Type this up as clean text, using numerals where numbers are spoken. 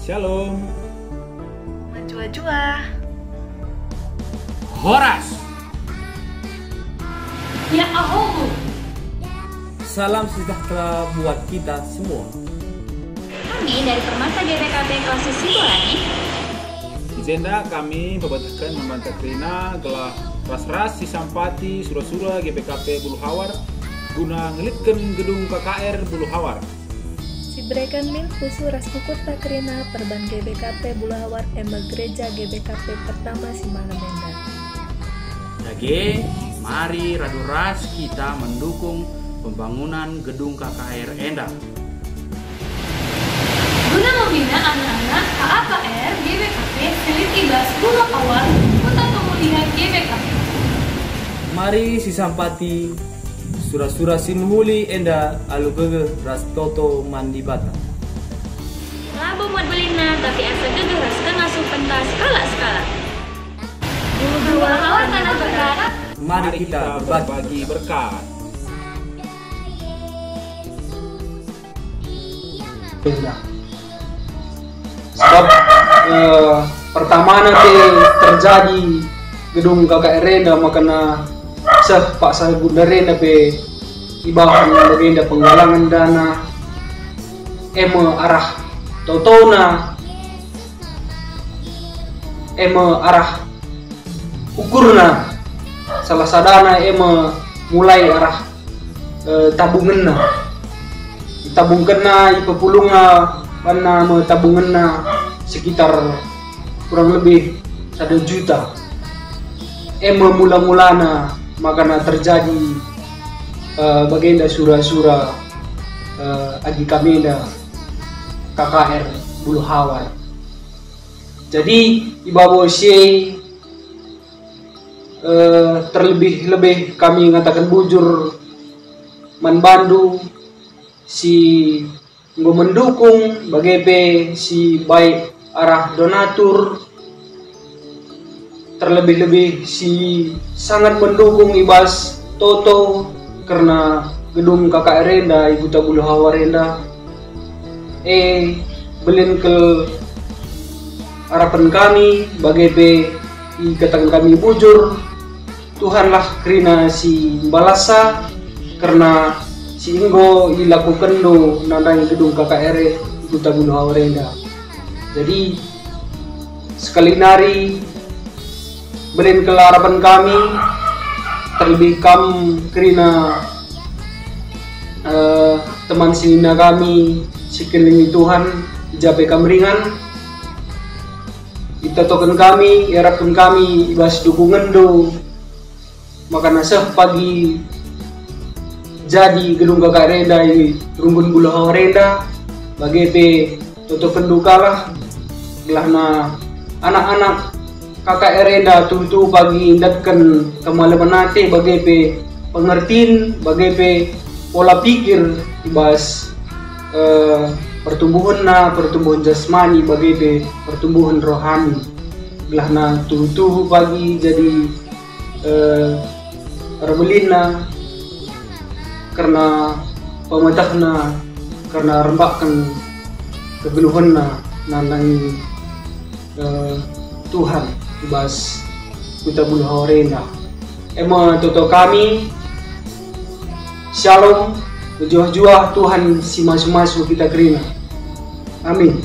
Shalom. Menjua-jua. Horas. Ya ahohu. Salam sejahtera buat kita semua. Kami dari Permata GBKP kelas Singolani. Agenda kami membacakan membantah Krina gelah ras-ras Sisampati Sura-Sura GBKP Bulu Hawar guna ngelitkan gedung KKR Bulu Hawar. Sibrekan min khusu ras Kukut Takrina Perban GBKP Bulu Hawar Ema Gereja GBKP pertama Simana Menda. Jadi, mari raduras kita mendukung pembangunan gedung KKR Enda. Guna membina anak-anak KKR GBKP Selitibas Bulu Hawar Kota Pemulihan GBKP. Mari Sisampati Sura-Sura Sinuhuli Enda Alugege Ras Toto Mandibata. Labu muat belina tapi asa gegeh ras ngasuh pentas skala-skala. Bulu Hawar tanah berkat. Mari kita berbagi berkat. Sebab pertama nanti terjadi gedung KKR Enda makanya Pak Sabunda Renda pe ibahan Renda penggalangan dana arah totona arah ukurna salah sadana mulai arah tabungkenna ipepulunga karena tabungenna sekitar kurang lebih 1 juta. Mula-mulana makanya terjadi bagenda sura-sura agi kamenda KKR Bulu Hawar. Jadi ibawo si terlebih-lebih kami mengatakan bujur manbandu si mendukung bagaimana si baik arah donatur, terlebih-lebih si sangat mendukung ibas Toto karena gedung KKR Enda Ibu Bulu Hawar Enda belin ke harapan kami bagaimana ikatan kami bujur Tuhanlah krina si balasa karena si Inggo dilakukan do nandang gedung KKR Ibu Bulu Hawar Enda. Jadi sekali nari belin kelarapan kami terlebih kam kerina teman sinina kami sekeliling Tuhan jabe kamringan kita token kami harapkan kami ibas dukungan do makanya seh pagi jadi gedung KKR Enda ini rumbun Bulu Hawar Enda bagaimana toto kendukalah gelahna anak-anak KKR Enda tuh pagi indatkan kemalaman nanti bagaimana pengertian bagaimana pola pikir ibas pertumbuhan jasmani bagaimana pertumbuhan rohani gelahna tuh pagi jadi rebelina karena pemerintahna karena rembakkan kegeluhanna nandangi Tuhan ibas Kota Bulu Hawar Enda. Toto kami Shalom, berjuah-juah Tuhan si masu-masu kita kerina. Amin.